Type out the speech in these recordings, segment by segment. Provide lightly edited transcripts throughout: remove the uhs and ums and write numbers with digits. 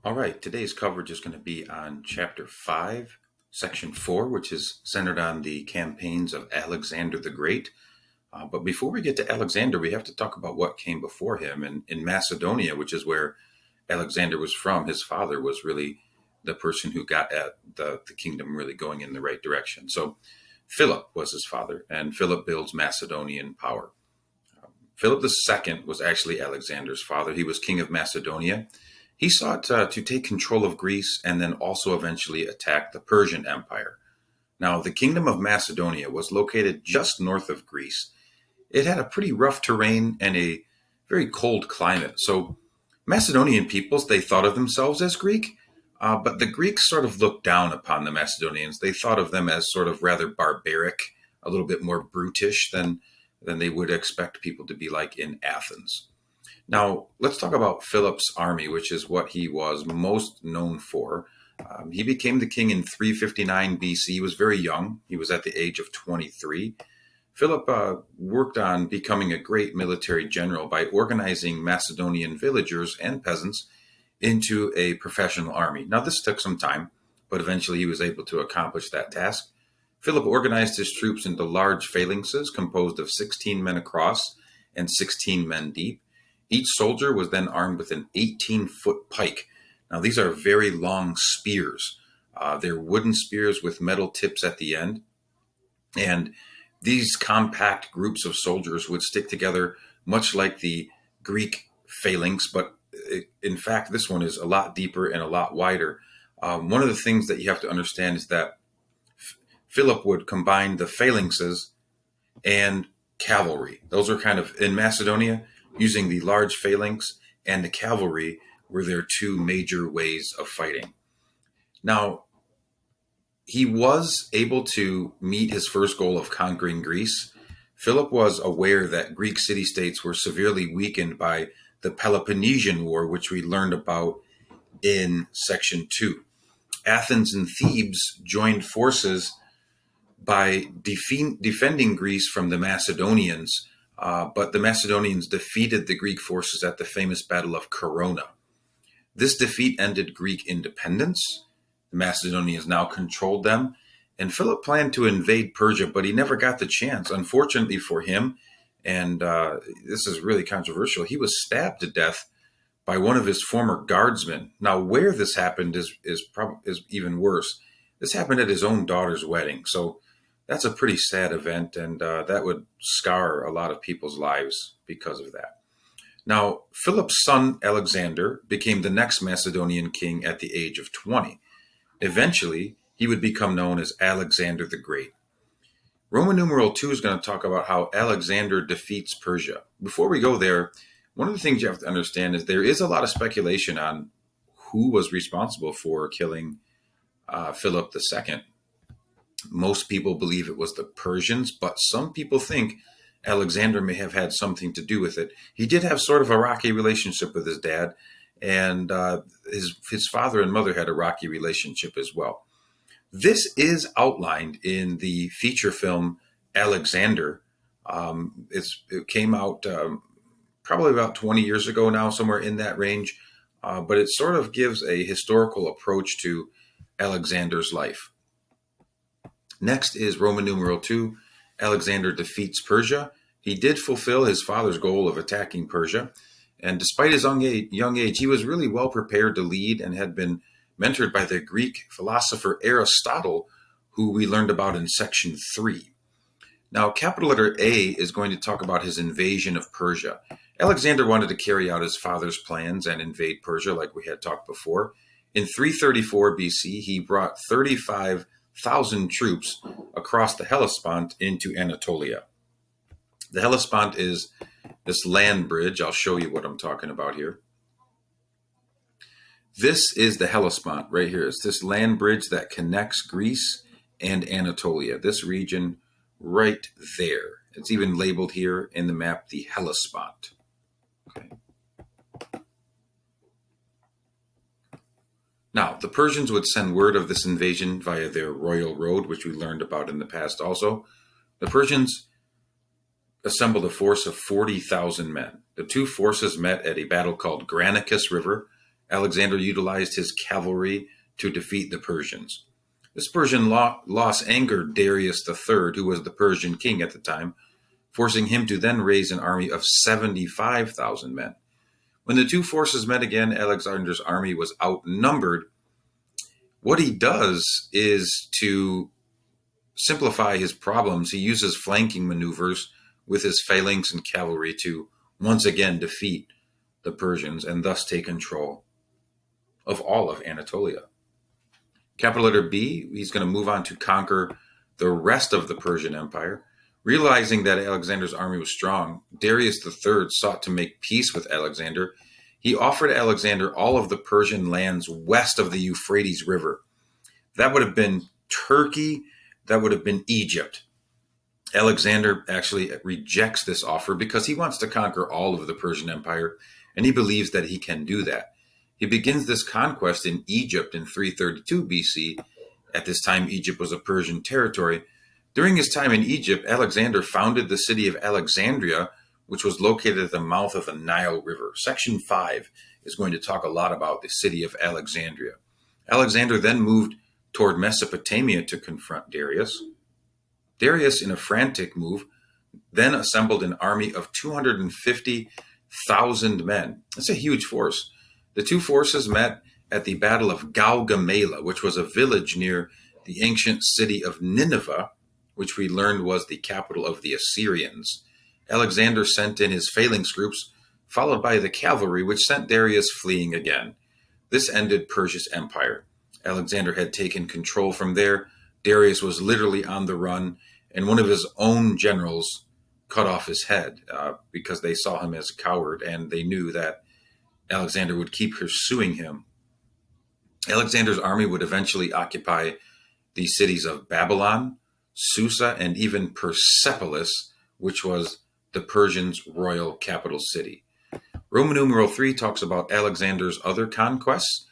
All right, today's coverage is going to be on Chapter 5, Section 4, which is centered on the campaigns of Alexander the Great. But before we get to Alexander, we have to talk about what came before him. And in Macedonia, which is where Alexander was from, his father was really the person who got at the kingdom really going in the right direction. So Philip was his father, and Philip builds Macedonian power. Philip II was actually Alexander's father. He was king of Macedonia. He sought to take control of Greece and then also eventually attack the Persian Empire. Now, the kingdom of Macedonia was located just north of Greece. It had a pretty rough terrain and a very cold climate. So Macedonian peoples, they thought of themselves as Greek, but the Greeks sort of looked down upon the Macedonians. They thought of them as sort of rather barbaric, a little bit more brutish than they would expect people to be like in Athens. Now, let's talk about Philip's army, which is what he was most known for. He became the king in 359 BC. He was very young. He was at the age of 23. Philip worked on becoming a great military general by organizing Macedonian villagers and peasants into a professional army. Now, this took some time, but eventually he was able to accomplish that task. Philip organized his troops into large phalanxes composed of 16 men across and 16 men deep. Each soldier was then armed with an 18-foot pike. Now, these are very long spears. They're wooden spears with metal tips at the end. And these compact groups of soldiers would stick together much like the Greek phalanx, but in fact, this one is a lot deeper and a lot wider. One of the things that you have to understand is that Philip would combine the phalanxes and cavalry. Those are kind of, in Macedonia, using the large phalanx and the cavalry were their two major ways of fighting. Now, he was able to meet his first goal of conquering Greece. Philip was aware that Greek city-states were severely weakened by the Peloponnesian War, which we learned about in Section 2. Athens and Thebes joined forces by defending Greece from the Macedonians, but the Macedonians defeated the Greek forces at the famous Battle of Corona. This defeat ended Greek independence. The Macedonians now controlled them, and Philip planned to invade Persia, but he never got the chance. Unfortunately for him, and this is really controversial, he was stabbed to death by one of his former guardsmen. Now, where this happened is even worse. This happened at his own daughter's wedding, so that's a pretty sad event, and that would scar a lot of people's lives because of that. Now, Philip's son, Alexander, became the next Macedonian king at the age of 20. Eventually, he would become known as Alexander the Great. Roman numeral 2 is going to talk about how Alexander defeats Persia. Before we go there, one of the things you have to understand is there is a lot of speculation on who was responsible for killing Philip II. Most people believe it was the Persians, but some people think Alexander may have had something to do with it. He did have sort of a rocky relationship with his dad, and his father and mother had a rocky relationship as well. This is outlined in the feature film Alexander. It came out probably about 20 years ago now, somewhere in that range, but it sort of gives a historical approach to Alexander's life. Next is Roman numeral 2. Alexander defeats Persia. He did fulfill his father's goal of attacking Persia. And despite his young age, he was really well prepared to lead and had been mentored by the Greek philosopher Aristotle, who we learned about in Section 3. Now, capital letter A is going to talk about his invasion of Persia. Alexander wanted to carry out his father's plans and invade Persia, like we had talked before. In 334 BC, he brought 35,000 troops across the Hellespont into Anatolia. The Hellespont is this land bridge. I'll show you what I'm talking about here. This is the Hellespont right here. It's this land bridge that connects Greece and Anatolia, this region right there. It's even labeled here in the map, the Hellespont. Okay. Now, the Persians would send word of this invasion via their royal road, which we learned about in the past also. The Persians assembled a force of 40,000 men. The two forces met at a battle called Granicus River, Alexander utilized his cavalry to defeat the Persians. This Persian loss angered Darius III, who was the Persian king at the time, forcing him to then raise an army of 75,000 men. When the two forces met again, Alexander's army was outnumbered. What he does is to simplify his problems. He uses flanking maneuvers with his phalanx and cavalry to once again defeat the Persians and thus take control of all of Anatolia. Capital letter B, he's going to move on to conquer the rest of the Persian Empire. Realizing that Alexander's army was strong, Darius III sought to make peace with Alexander. He offered Alexander all of the Persian lands west of the Euphrates River. That would have been Turkey, that would have been Egypt. Alexander actually rejects this offer because he wants to conquer all of the Persian Empire, and he believes that he can do that. He begins this conquest in Egypt in 332 BC. At this time, Egypt was a Persian territory. During his time in Egypt, Alexander founded the city of Alexandria, which was located at the mouth of the Nile River. Section 5 is going to talk a lot about the city of Alexandria. Alexander then moved toward Mesopotamia to confront Darius. Darius, in a frantic move, then assembled an army of 250,000 men. That's a huge force. The two forces met at the Battle of Gaugamela, which was a village near the ancient city of Nineveh, which we learned was the capital of the Assyrians. Alexander sent in his phalanx groups, followed by the cavalry, which sent Darius fleeing again. This ended Persia's empire. Alexander had taken control from there. Darius was literally on the run, and one of his own generals cut off his head because they saw him as a coward, and they knew that Alexander would keep pursuing him. Alexander's army would eventually occupy the cities of Babylon, Susa, and even Persepolis, which was the Persians' royal capital city. Roman numeral 3 talks about Alexander's other conquests.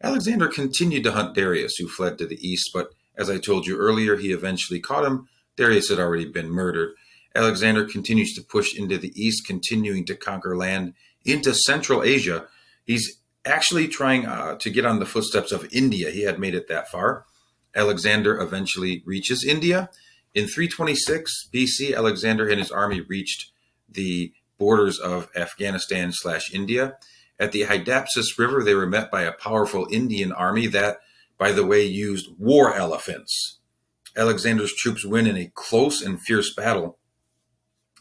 Alexander continued to hunt Darius, who fled to the east, but as I told you earlier, he eventually caught him. Darius had already been murdered. Alexander continues to push into the east, continuing to conquer land into Central Asia. He's actually trying to get on the footsteps of India. He had made it that far. Alexander eventually reaches India. In 326 BC, Alexander and his army reached the borders of Afghanistan/India. At the Hydaspes River, they were met by a powerful Indian army that, by the way, used war elephants. Alexander's troops win in a close and fierce battle.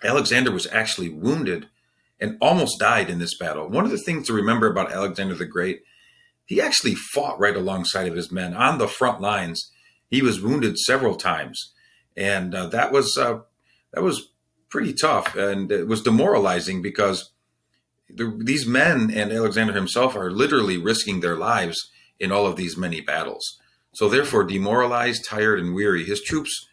Alexander was actually wounded and almost died in this battle. One of the things to remember about Alexander the Great, he actually fought right alongside of his men on the front lines. He was wounded several times, and that was pretty tough, and it was demoralizing because these men and Alexander himself are literally risking their lives in all of these many battles. So therefore, demoralized, tired, and weary, his troops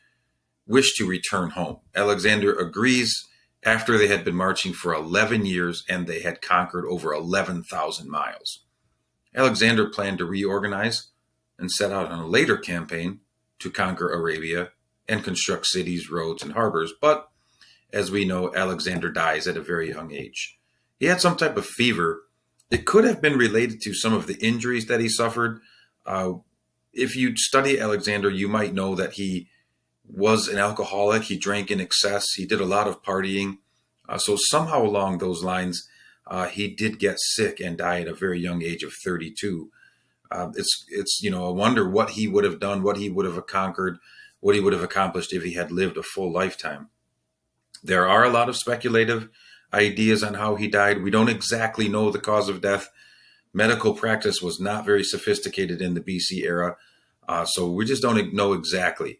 wish to return home. Alexander agrees after they had been marching for 11 years and they had conquered over 11,000 miles. Alexander planned to reorganize and set out on a later campaign to conquer Arabia and construct cities, roads, and harbors. But as we know, Alexander dies at a very young age. He had some type of fever. It could have been related to some of the injuries that he suffered. If you study Alexander, you might know that he was an alcoholic. He drank in excess. He did a lot of partying. So somehow along those lines, he did get sick and die at a very young age of 32. It's a wonder what he would have done, what he would have conquered, what he would have accomplished if he had lived a full lifetime. There are a lot of speculative ideas on how he died. We don't exactly know the cause of death. Medical practice was not very sophisticated in the BC era, so we just don't know exactly.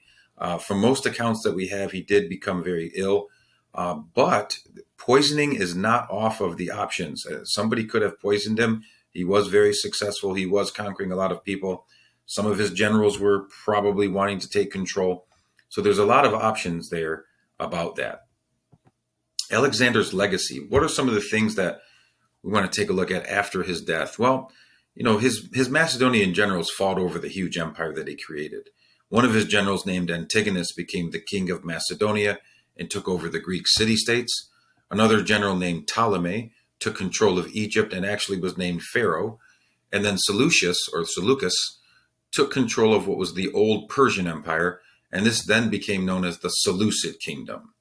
From most accounts that we have, he did become very ill, but poisoning is not off of the options. Somebody could have poisoned him. He was very successful. He was conquering a lot of people. Some of his generals were probably wanting to take control. So there's a lot of options there about that. Alexander's legacy. What are some of the things that we want to take a look at after his death? Well, his Macedonian generals fought over the huge empire that he created. One of his generals, named Antigonus, became the king of Macedonia and took over the Greek city-states. Another general named Ptolemy took control of Egypt and actually was named Pharaoh. And then Seleucus took control of what was the old Persian Empire, and this then became known as the Seleucid Kingdom.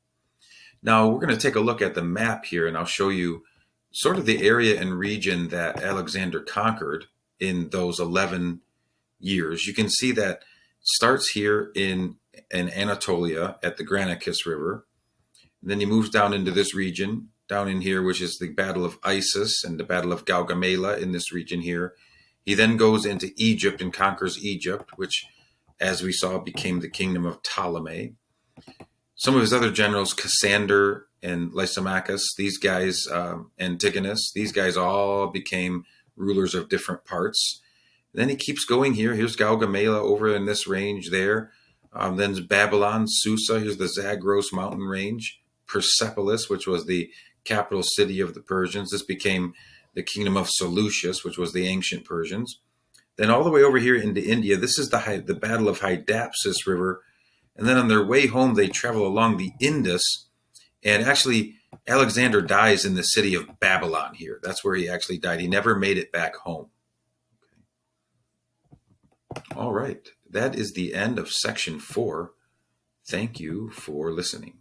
Now we're going to take a look at the map here, and I'll show you sort of the area and region that Alexander conquered in those 11 years. You can see that it starts here in Anatolia at the Granicus River. And then he moves down into this region, down in here, which is the Battle of Issus and the Battle of Gaugamela in this region here. He then goes into Egypt and conquers Egypt, which, as we saw, became the kingdom of Ptolemy. Some of his other generals, Cassander and Lysimachus, these guys, Antigonus, these guys all became rulers of different parts. Then he keeps going here. Here's Gaugamela over in this range there. Then Babylon, Susa, here's the Zagros mountain range. Persepolis, which was the capital city of the Persians. This became the kingdom of Seleucus, which was the ancient Persians. Then all the way over here into India, this is the Battle of Hydaspes River. And then on their way home, they travel along the Indus. And actually, Alexander dies in the city of Babylon here. That's where he actually died. He never made it back home. Okay. All right. That is the end of section 4. Thank you for listening.